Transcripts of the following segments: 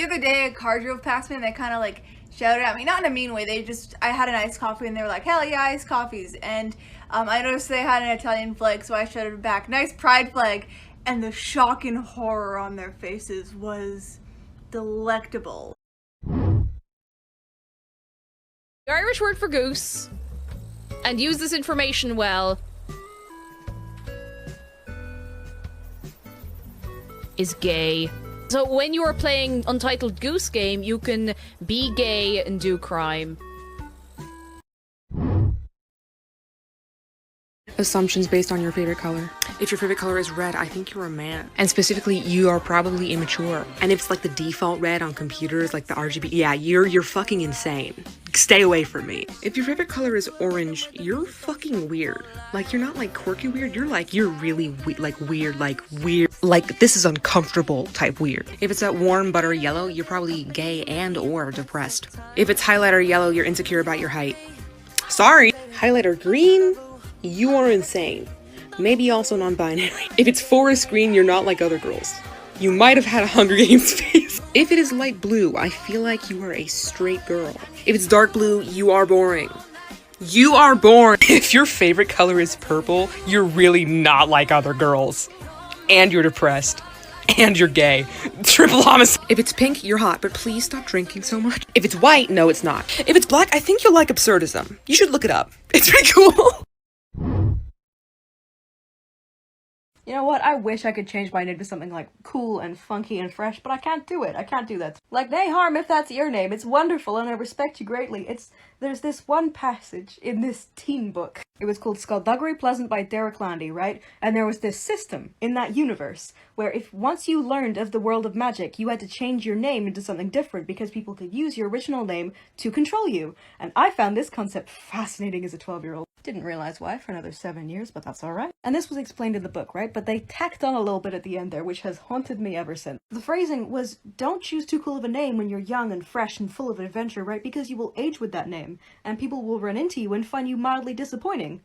The other day, a car drove past me and they kind of like shouted at me, not in a mean way. I had an iced coffee and they were like, hell yeah, iced coffees. And I noticed they had an Italian flag, so I shouted back, nice pride flag. And the shock and horror on their faces was delectable. The Irish word for goose, and use this information well, is gay. So when you are playing Untitled Goose Game, you can be gay and do crime. Assumptions based on your favorite color. If your favorite color is red, I think you're a man. And specifically, you are probably immature. And if it's like the default red on computers, like the RGB, yeah, you're fucking insane. Stay away from me. If your favorite color is orange, you're fucking weird. Like, you're not like quirky weird, you're really weird, like this is uncomfortable type weird. If it's that warm buttery yellow, you're probably gay and or depressed. If it's highlighter yellow, you're insecure about your height. Sorry. Highlighter green, you are insane. Maybe also non-binary. If it's forest green, you're not like other girls. You might have had a Hunger Games face. If it is light blue, I feel like you are a straight girl. If it's dark blue, you are boring. You are boring. If your favorite color is purple, you're really not like other girls. And you're depressed. And you're gay. Triple homicide. If it's pink, you're hot, but please stop drinking so much. If it's white, no it's not. If it's black, I think you'll like absurdism. You should look it up. It's pretty cool. You know what? I wish I could change my name to something like cool and funky and fresh, but I can't do it. I can't do that. Like, nay harm if that's your name. It's wonderful and I respect you greatly. There's this one passage in this teen book. It was called Skullduggery Pleasant by Derek Landy, right? And there was this system in that universe where if once you learned of the world of magic, you had to change your name into something different because people could use your original name to control you. And I found this concept fascinating as a 12-year-old. Didn't realize why for another 7 years, but that's alright. And this was explained in the book, right? But they tacked on a little bit at the end there, which has haunted me ever since. The phrasing was, don't choose too cool of a name when you're young and fresh and full of adventure, right? Because you will age with that name, and people will run into you and find you mildly disappointing.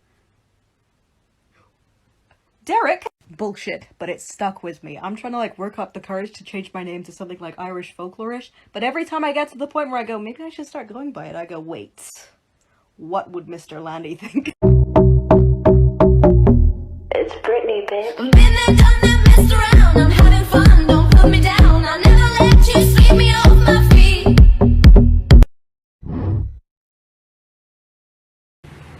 Derek! Bullshit, but it stuck with me. I'm trying to like work up the courage to change my name to something like Irish folklore-ish, but every time I get to the point where I go, maybe I should start going by it, I go, wait. What would Mr. Landy think? It's Brittany, babe. Been there, done that, messed around. I'm having fun, don't put me down. I'll never let you sweep me off my feet.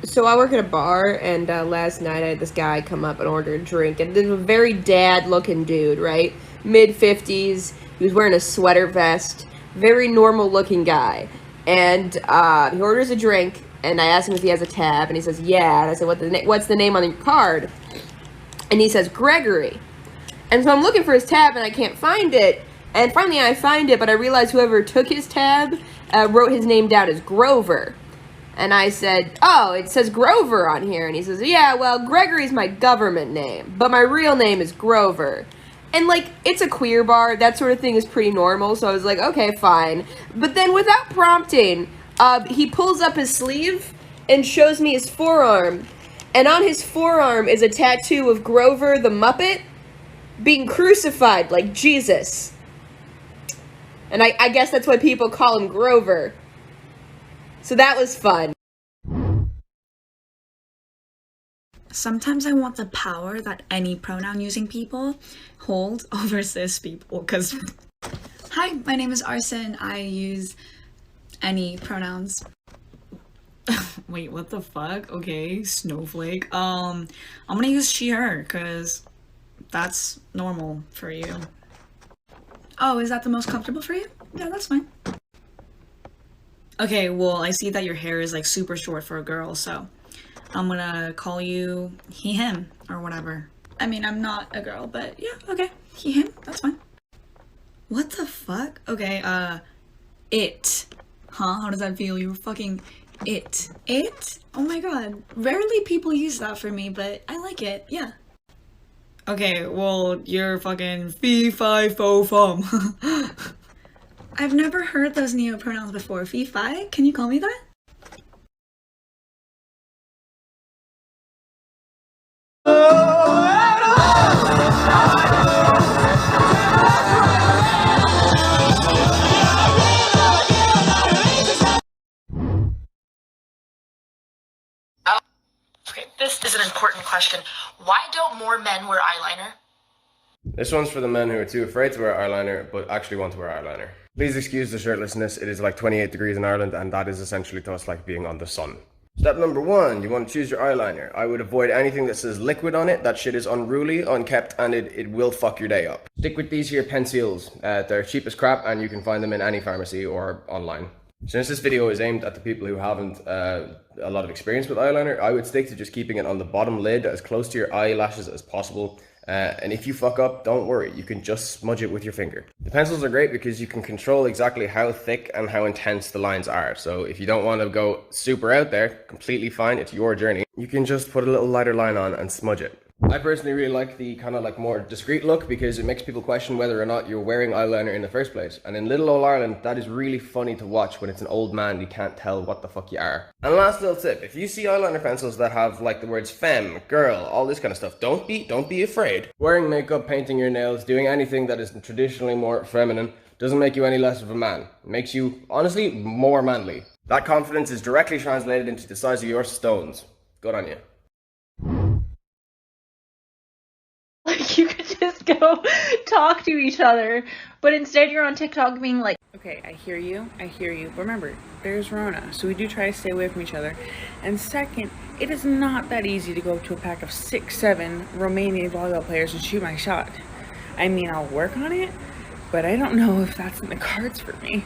So I work at a bar, and last night I had this guy come up and order a drink, and this was a very dad-looking dude, right? Mid-50s, he was wearing a sweater vest, very normal-looking guy, and he orders a drink, and I asked him if he has a tab, and he says, yeah, and I said, what's the name on your card? And he says, Gregory. And so I'm looking for his tab, and I can't find it, and finally I find it, but I realize whoever took his tab wrote his name down as Grover. And I said, oh, it says Grover on here. And he says, yeah, well, Gregory's my government name, but my real name is Grover. And, like, it's a queer bar. That sort of thing is pretty normal. So I was like, okay, fine. But then without prompting, he pulls up his sleeve and shows me his forearm. And on his forearm is a tattoo of Grover the Muppet being crucified like Jesus. And I guess that's why people call him Grover. So that was fun. Sometimes I want the power that any pronoun using people hold over cis people, because hi, my name is Arson. I use any pronouns. Wait, what the fuck? Okay, snowflake. I'm gonna use she, her, because that's normal for you. Oh, is that the most comfortable for you? Yeah, that's fine. Okay, well, I see that your hair is like super short for a girl, so I'm gonna call you he, him, or whatever. I mean, I'm not a girl, but yeah, okay. He, him, that's fine. What the fuck? Okay, it. Huh? How does that feel? You were fucking it. It? Oh my god. Rarely people use that for me, but I like it, yeah. Okay, well, you're fucking fee, fi, fo, fum. I've never heard those neo-pronouns before. Fee, fi? Can you call me that? is an important question. Why don't more men wear eyeliner? This one's for the men who are too afraid to wear eyeliner, but actually want to wear eyeliner. Please excuse the shirtlessness, it is like 28 degrees in Ireland, and that is essentially to us like being on the sun. Step number 1, you want to choose your eyeliner. I would avoid anything that says liquid on it. That shit is unruly, unkept, and it will fuck your day up. Stick with these here pencils. They're cheap as crap, and you can find them in any pharmacy or online. Since this video is aimed at the people who haven't a lot of experience with eyeliner, I would stick to just keeping it on the bottom lid as close to your eyelashes as possible. And if you fuck up, don't worry, you can just smudge it with your finger. The pencils are great because you can control exactly how thick and how intense the lines are. So if you don't want to go super out there, completely fine, it's your journey. You can just put a little lighter line on and smudge it. I personally really like the kind of like more discreet look because it makes people question whether or not you're wearing eyeliner in the first place. And in little old Ireland, that is really funny to watch when it's an old man, you can't tell what the fuck you are. And last little tip, if you see eyeliner pencils that have like the words femme, girl, all this kind of stuff, don't be afraid. Wearing makeup, painting your nails, doing anything that is traditionally more feminine doesn't make you any less of a man. It makes you, honestly, more manly. That confidence is directly translated into the size of your stones. Good on you. Like, you could just go talk to each other, but instead you're on TikTok being like, Okay, I hear you, but remember, there's Rona, so we do try to stay away from each other. And second, it is not that easy to go up to a pack of 6'7" Romanian volleyball players and shoot my shot. I mean, I'll work on it, but I don't know if that's in the cards for me.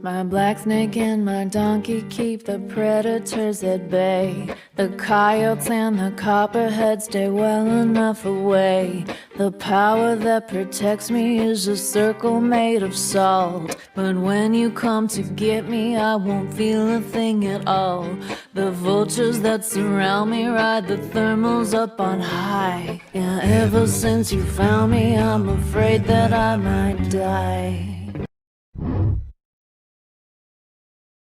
My black snake and my donkey keep the predators at bay. The coyotes and the copperheads stay well enough away. The power that protects me is a circle made of salt. But when you come to get me, I won't feel a thing at all. The vultures that surround me ride the thermals up on high. Yeah, ever since you found me, I'm afraid that I might die.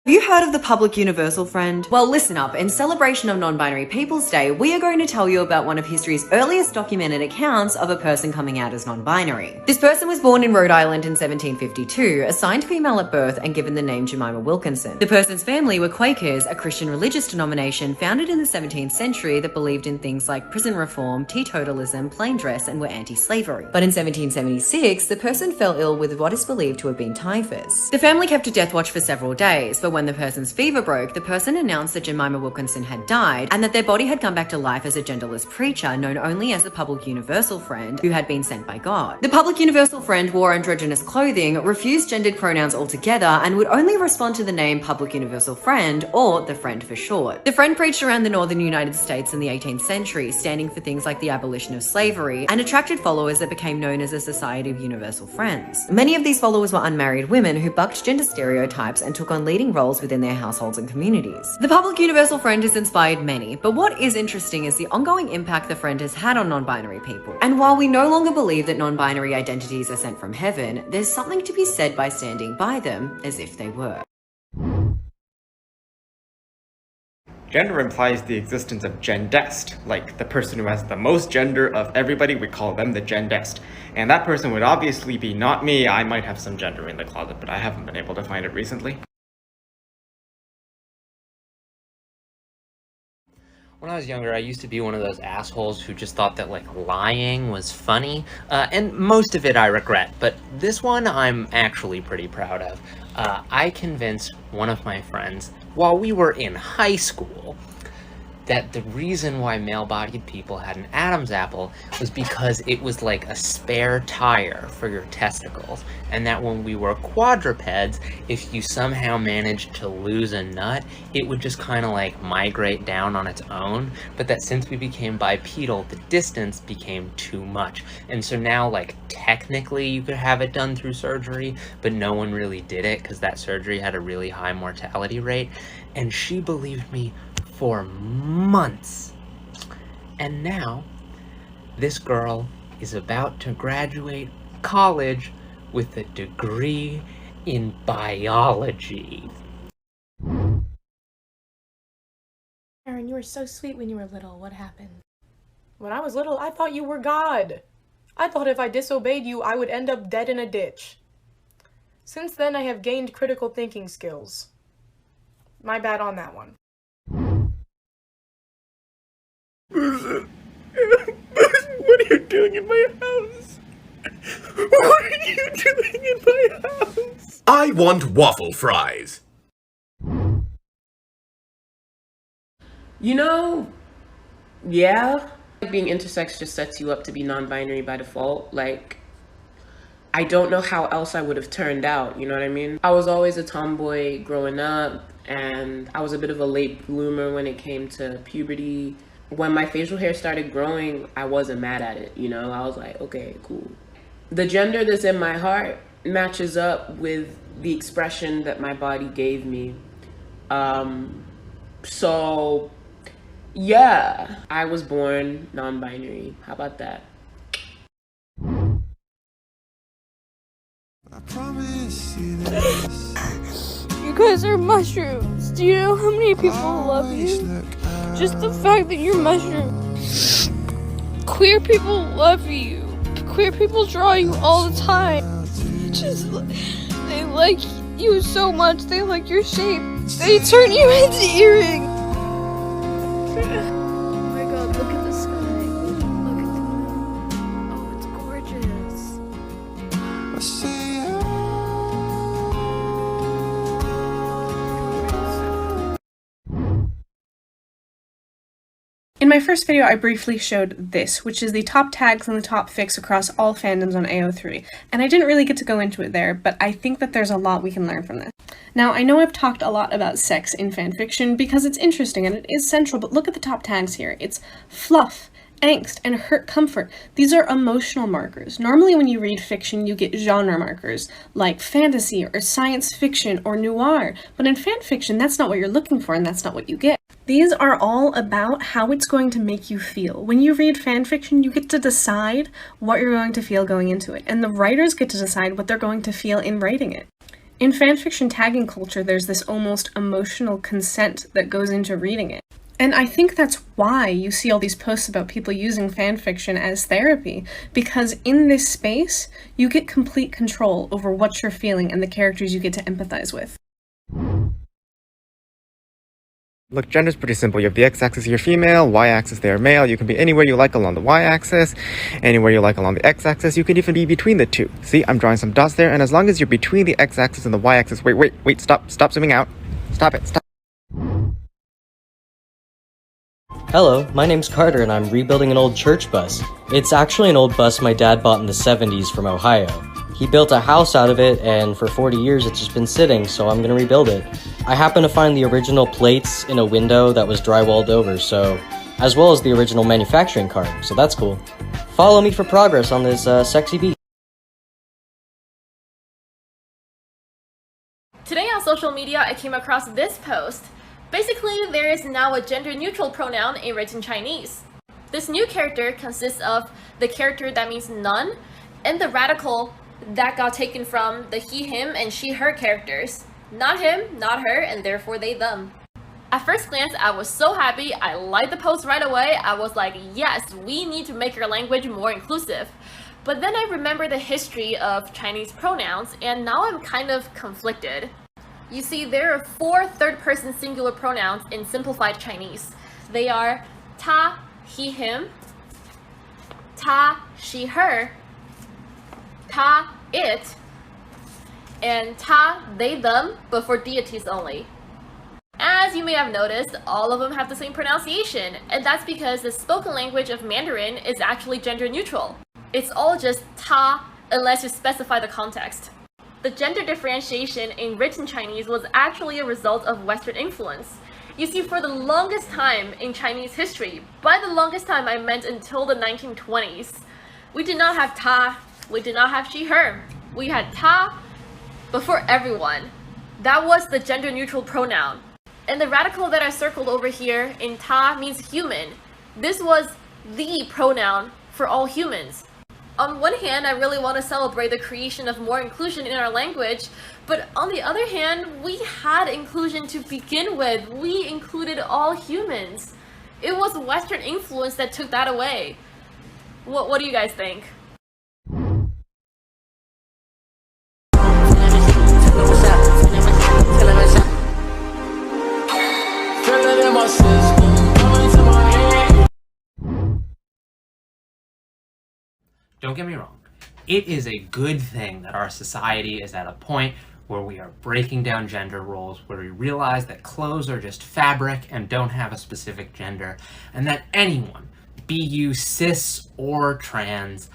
Have you heard of the public universal friend? Well, listen up. In celebration of Non-Binary People's Day, we are going to tell you about one of history's earliest documented accounts of a person coming out as non-binary. This person was born in Rhode Island in 1752, assigned female at birth, and given the name Jemima Wilkinson. The person's family were Quakers, a Christian religious denomination founded in the 17th century that believed in things like prison reform, teetotalism, plain dress, and were anti-slavery. But in 1776, the person fell ill with what is believed to have been typhus. The family kept a death watch for several days, but when the person's fever broke, the person announced that Jemima Wilkinson had died and that their body had come back to life as a genderless preacher known only as the public universal friend who had been sent by God. The public universal friend wore androgynous clothing, refused gendered pronouns altogether, and would only respond to the name public universal friend, or the friend for short. The friend preached around the northern United States in the 18th century, standing for things like the abolition of slavery, and attracted followers that became known as the Society of Universal Friends. Many of these followers were unmarried women who bucked gender stereotypes and took on leading roles within their households and communities. The public universal friend has inspired many, but what is interesting is the ongoing impact the friend has had on non-binary people. And while we no longer believe that non-binary identities are sent from heaven, there's something to be said by standing by them as if they were. Gender implies the existence of gendest, like the person who has the most gender of everybody, we call them the gendest. And that person would obviously be not me. I might have some gender in the closet, but I haven't been able to find it recently. When I was younger, I used to be one of those assholes who just thought that, like, lying was funny, and most of it I regret, but this one I'm actually pretty proud of. I convinced one of my friends, while we were in high school, that the reason why male-bodied people had an Adam's apple was because it was like a spare tire for your testicles, and that when we were quadrupeds, if you somehow managed to lose a nut, it would just kind of like migrate down on its own, but that since we became bipedal, the distance became too much. And so now, like, technically you could have it done through surgery, but no one really did it because that surgery had a really high mortality rate, and she believed me for months. And now this girl is about to graduate college with a degree in biology. Aaron, you were so sweet when you were little. What happened? When I was little, I thought you were God. I thought if I disobeyed you, I would end up dead in a ditch. Since then, I have gained critical thinking skills. My bad on that one. What are you doing in my house? What are you doing in my house? I want waffle fries. You know, yeah. Being intersex just sets you up to be non-binary by default. Like, I don't know how else I would have turned out, you know what I mean? I was always a tomboy growing up, and I was a bit of a late bloomer when it came to puberty. When my facial hair started growing, I wasn't mad at it, you know? I was like, okay, cool. The gender that's in my heart matches up with the expression that my body gave me. So, yeah, I was born non-binary. How about that? I promise you this. You guys are mushrooms. Do you know how many people love you? Just the fact that you're mushrooms. Queer people love you. Queer people draw you all the time. They like you so much. They like your shape. They turn you into earrings. Oh my god, look at the sky. Look at the moon. Oh, it's gorgeous. I say In my first video, I briefly showed this, which is the top tags and the top fics across all fandoms on AO3, and I didn't really get to go into it there, but I think that there's a lot we can learn from this. Now, I know I've talked a lot about sex in fanfiction because it's interesting and it is central, but look at the top tags here. It's fluff, angst, and hurt comfort. These are emotional markers. Normally when you read fiction, you get genre markers, like fantasy or science fiction or noir, but in fanfiction, that's not what you're looking for and that's not what you get. These are all about how it's going to make you feel. When you read fanfiction, you get to decide what you're going to feel going into it, and the writers get to decide what they're going to feel in writing it. In fanfiction tagging culture, there's this almost emotional consent that goes into reading it. And I think that's why you see all these posts about people using fanfiction as therapy, because in this space, you get complete control over what you're feeling and the characters you get to empathize with. Look, gender's pretty simple. You have the x-axis, you're female, y-axis, they're male. You can be anywhere you like along the y-axis, anywhere you like along the x-axis. You can even be between the two. See, I'm drawing some dots there, and as long as you're between the x-axis and the y-axis, wait, stop zooming out. Stop it, stop. Hello, my name's Carter and I'm rebuilding an old church bus. It's actually an old bus my dad bought in the 70s from Ohio. He built a house out of it, and for 40 years it's just been sitting, so I'm gonna rebuild it. I happened to find the original plates in a window that was drywalled over, so as well as the original manufacturing card, so that's cool. Follow me for progress on this sexy beat. Today on social media, I came across this post. Basically, there is now a gender-neutral pronoun in written Chinese. This new character consists of the character that means none, and the radical that got taken from the he, him, and she, her characters. Not him, not her, and therefore they, them. At first glance, I was so happy. I liked the post right away. I was like, yes, we need to make our language more inclusive. But then I remember the history of Chinese pronouns, and now I'm kind of conflicted. You see, there are 4 third-person singular pronouns in simplified Chinese. They are ta, he, him, ta, she, her, ta, it, and ta, they, them, but for deities only. As you may have noticed, all of them have the same pronunciation, and that's because the spoken language of Mandarin is actually gender neutral. It's all just ta, unless you specify the context. The gender differentiation in written Chinese was actually a result of Western influence. You see, for the longest time in Chinese history, by the longest time I meant until the 1920s, we did not have ta, we did not have she, her. We had ta, but for everyone. That was the gender neutral pronoun. And the radical that I circled over here in ta means human. This was the pronoun for all humans. On one hand, I really want to celebrate the creation of more inclusion in our language, but on the other hand, we had inclusion to begin with. We included all humans. It was Western influence that took that away. What do you guys think? Don't get me wrong. It is a good thing that our society is at a point where we are breaking down gender roles, where we realize that clothes are just fabric and don't have a specific gender, and that anyone, be you cis or trans,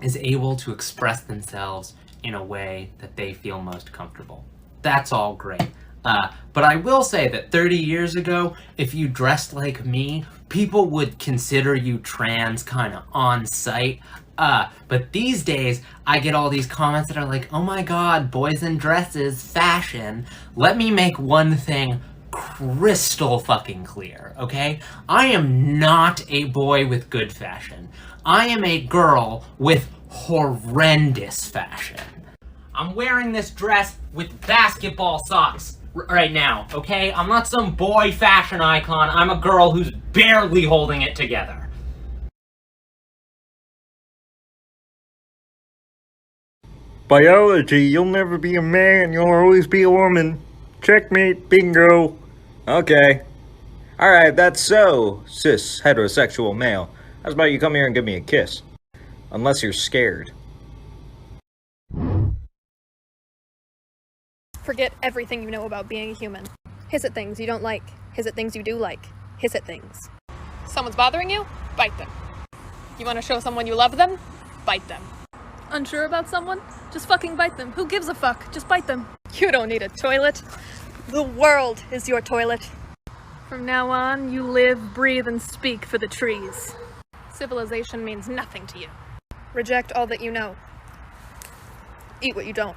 is able to express themselves in a way that they feel most comfortable. That's all great. But I will say that 30 years ago, if you dressed like me, people would consider you trans kind of on sight. But these days, I get all these comments that are like, oh my god, boys in dresses, fashion. Let me make one thing crystal fucking clear, okay? I am not a boy with good fashion. I am a girl with horrendous fashion. I'm wearing this dress with basketball socks right now, okay? I'm not some boy fashion icon. I'm a girl who's barely holding it together. Biology, you'll never be a man, you'll always be a woman. Checkmate, bingo. Okay. Alright, that's so, cis, heterosexual male. How's about you come here and give me a kiss? Unless you're scared. Forget everything you know about being a human. Hiss at things you don't like. Hiss at things you do like. Hiss at things. Someone's bothering you? Bite them. You want to show someone you love them? Bite them. Unsure about someone? Just fucking bite them. Who gives a fuck? Just bite them. You don't need a toilet. The world is your toilet. From now on, you live, breathe, and speak for the trees. Civilization means nothing to you. Reject all that you know. Eat what you don't.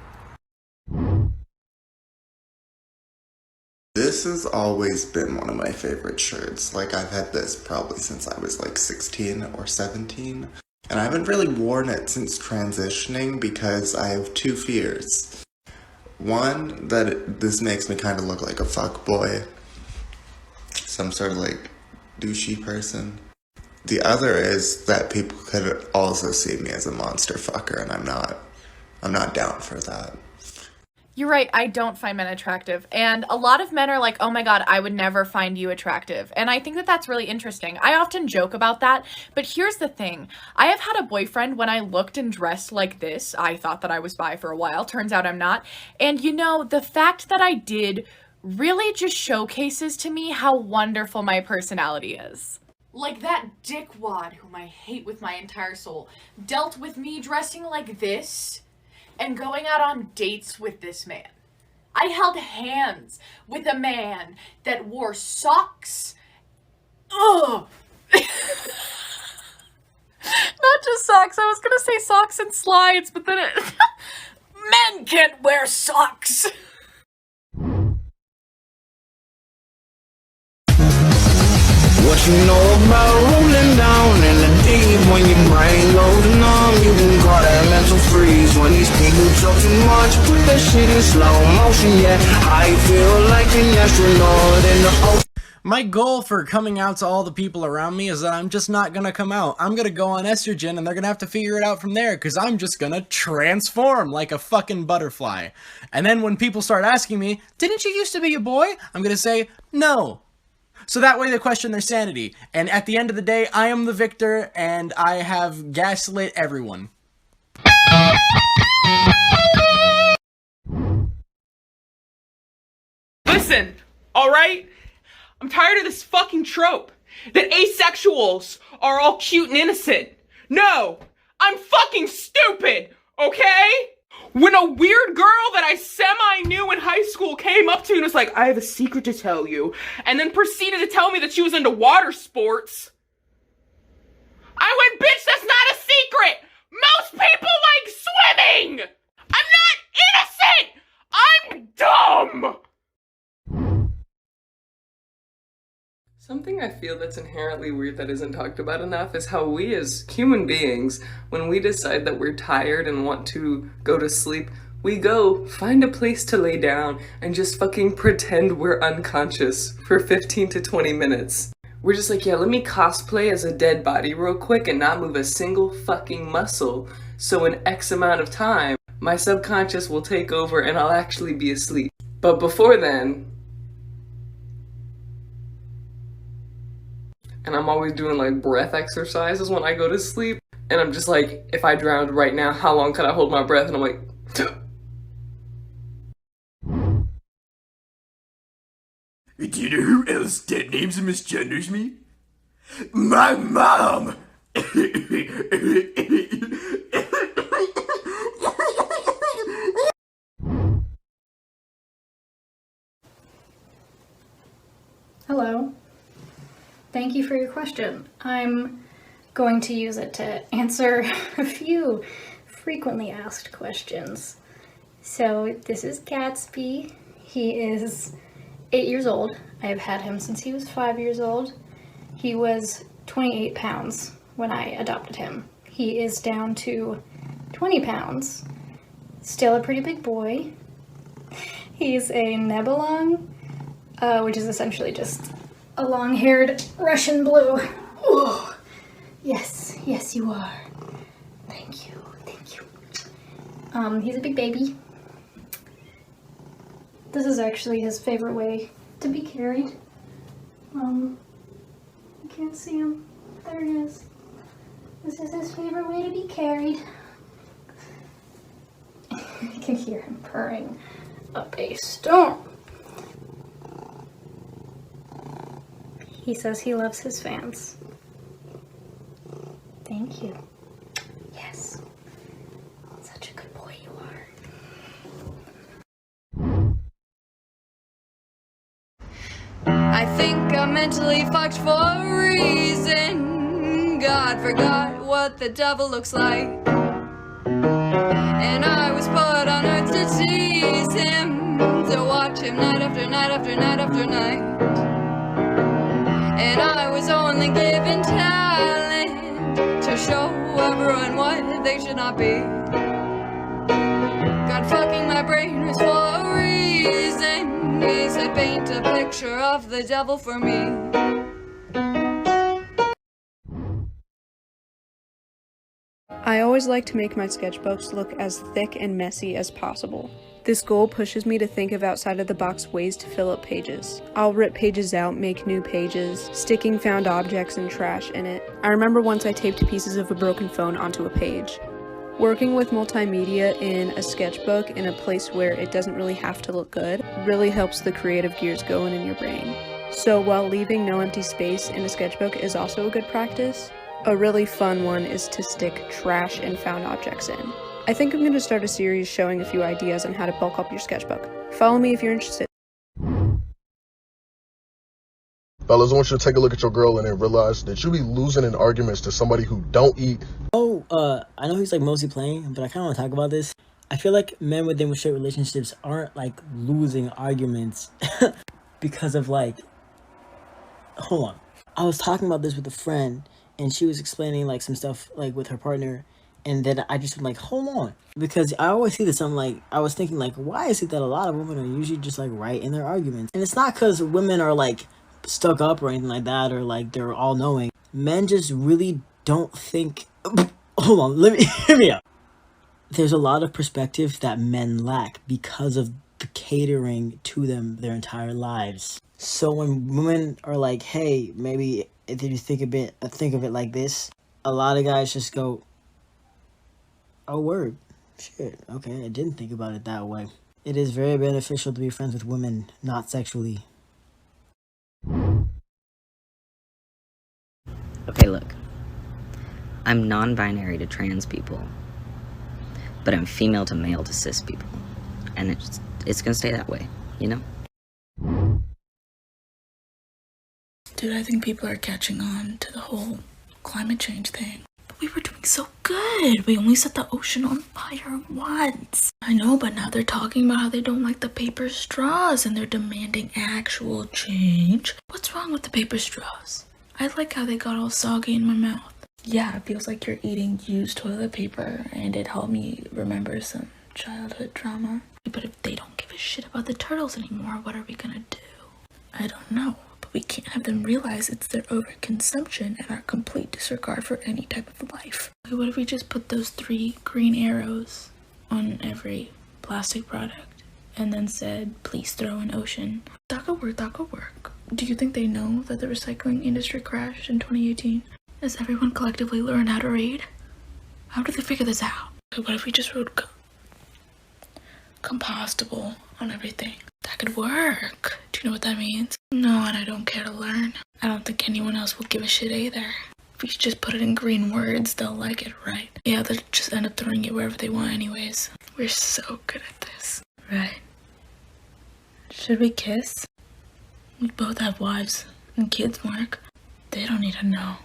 This has always been one of my favorite shirts. Like, I've had this probably since I was like 16 or 17. And I haven't really worn it since transitioning because I have two fears. One, that this makes me kind of look like a fuckboy. Some sort of like douchey person. The other is that people could also see me as a monster fucker, and I'm not down for that. You're right, I don't find men attractive. And a lot of men are like, oh my god, I would never find you attractive. And I think that that's really interesting. I often joke about that, but here's the thing. I have had a boyfriend when I looked and dressed like this. I thought that I was bi for a while. Turns out I'm not. And you know, the fact that I did really just showcases to me how wonderful my personality is. Like that dickwad, whom I hate with my entire soul, dealt with me dressing like this and going out on dates with this man. I held hands with a man that wore socks. Ugh! Not just socks, I was gonna say socks and slides, but then it... Men can't wear socks! What you know about rolling down in the deep? When your brain goes numb, you can call that mental freeze. When these people talk too much, put that shit in slow motion, yeah. I feel like an astronaut in the ocean. My goal for coming out to all the people around me is that I'm just not gonna come out. I'm gonna go on estrogen and they're gonna have to figure it out from there, because I'm just gonna transform like a fucking butterfly. And then when people start asking me, didn't you used to be a boy? I'm gonna say, no. So that way they question their sanity. And at the end of the day, I am the victor and I have gaslit everyone. Listen, alright? I'm tired of this fucking trope that asexuals are all cute and innocent. No, I'm fucking stupid, okay? When a weird girl that I semi-knew in high school came up to me and was like, I have a secret to tell you, and then proceeded to tell me that she was into water sports, I went, bitch, that's not a secret! Most people like swimming! I'm not innocent! I'm dumb! Something I feel that's inherently weird that isn't talked about enough is how we as human beings, when we decide that we're tired and want to go to sleep, we go find a place to lay down and just fucking pretend we're unconscious for 15 to 20 minutes. We're just like, yeah, let me cosplay as a dead body real quick and not move a single fucking muscle. So in X amount of time, my subconscious will take over and I'll actually be asleep. But before then, and I'm always doing like breath exercises when I go to sleep. And I'm just like, if I drowned right now, how long could I hold my breath? And I'm like, Do you know who else dead names and misgenders me? My mom! Hello. Thank you for your question. I'm going to use it to answer a few frequently asked questions. So this is Gatsby. He is 8 years old. I have had him since he was 5 years old. He was 28 pounds when I adopted him. He is down to 20 pounds. Still a pretty big boy. He's a Nebelong, which is essentially just a long-haired Russian blue. Oh, yes, yes you are. Thank you, thank you. He's a big baby. This is actually his favorite way to be carried. You can't see him. There it is. This is his favorite way to be carried. You can hear him purring up a storm. He says he loves his fans. Thank you. Yes. Such a good boy you are. I think I'm mentally fucked for a reason. God forgot what the devil looks like. And I was put on earth to tease him, to watch him night after night after night after night. And I was only given talent to show everyone what they should not be. God fucking my brain was for a reason. He said paint a picture of the devil for me. I always like to make my sketchbooks look as thick and messy as possible. This goal pushes me to think of outside of the box ways to fill up pages. I'll rip pages out, make new pages, sticking found objects and trash in it. I remember once I taped pieces of a broken phone onto a page. Working with multimedia in a sketchbook in a place where it doesn't really have to look good really helps the creative gears going in your brain. So while leaving no empty space in a sketchbook is also a good practice, a really fun one is to stick trash and found objects in. I think I'm going to start a series showing a few ideas on how to bulk up your sketchbook. Follow me if you're interested. Fellas, I want you to take a look at your girl and then realize that you be losing in arguments to somebody who don't eat. I know he's like mostly playing, but I kind of want to talk about this. I feel like men within straight relationships aren't like losing arguments because of like, hold on. I was talking about this with a friend and she was explaining like some stuff like with her partner. And then I just like, hold on, because I always see this. I was thinking like, why is it that a lot of women are usually just like right in their arguments? And it's not because women are like stuck up or anything like that, or like they're all knowing. Men just really don't think. Hold on, hear me out. There's a lot of perspective that men lack because of the catering to them their entire lives. So when women are like, hey, maybe if you think of it like this, a lot of guys just go, oh, word. Shit. Okay, I didn't think about it that way. It is very beneficial to be friends with women, not sexually. Okay, look. I'm non-binary to trans people, but I'm female to male to cis people. And it's gonna stay that way, you know? Dude, I think people are catching on to the whole climate change thing. We were doing so good. We only set the ocean on fire once. I know, but now they're talking about how they don't like the paper straws and they're demanding actual change. What's wrong with the paper straws? I like how they got all soggy in my mouth. Yeah, it feels like you're eating used toilet paper and it helped me remember some childhood trauma. But if they don't give a shit about the turtles anymore, what are we gonna do? I don't know. We can't have them realize it's their overconsumption and our complete disregard for any type of life. What if we just put those 3 green arrows on every plastic product and then said, please throw in ocean? That could work. Do you think they know that the recycling industry crashed in 2018? Has everyone collectively learned how to read? How do they figure this out? What if we just wrote compostable on everything? That could work. Do you know what that means? No, and I don't care to learn. I don't think anyone else will give a shit either. If we just put it in green words, they'll like it, right? Yeah, they'll just end up throwing it wherever they want anyways. We're so good at this. Right. Should we kiss? We both have wives and kids, Mark. They don't need to know.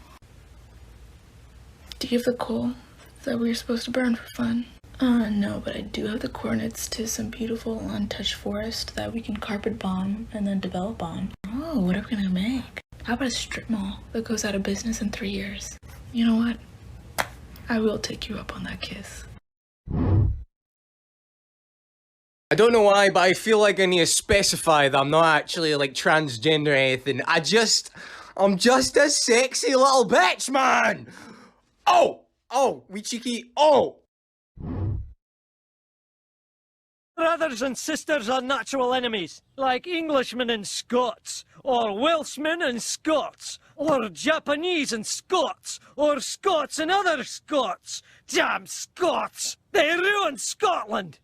Do you have the coal that we were supposed to burn for fun? No, but I do have the coordinates to some beautiful untouched forest that we can carpet bomb and then develop on. Oh, what are we gonna make? How about a strip mall that goes out of business in 3 years? You know what? I will take you up on that kiss. I don't know why, but I feel like I need to specify that I'm not actually like transgender or anything. I'm just a sexy little bitch, man! Oh, we cheeky, oh! Brothers and sisters are natural enemies, like Englishmen and Scots, or Welshmen and Scots, or Japanese and Scots, or Scots and other Scots. Damn Scots! They ruined Scotland!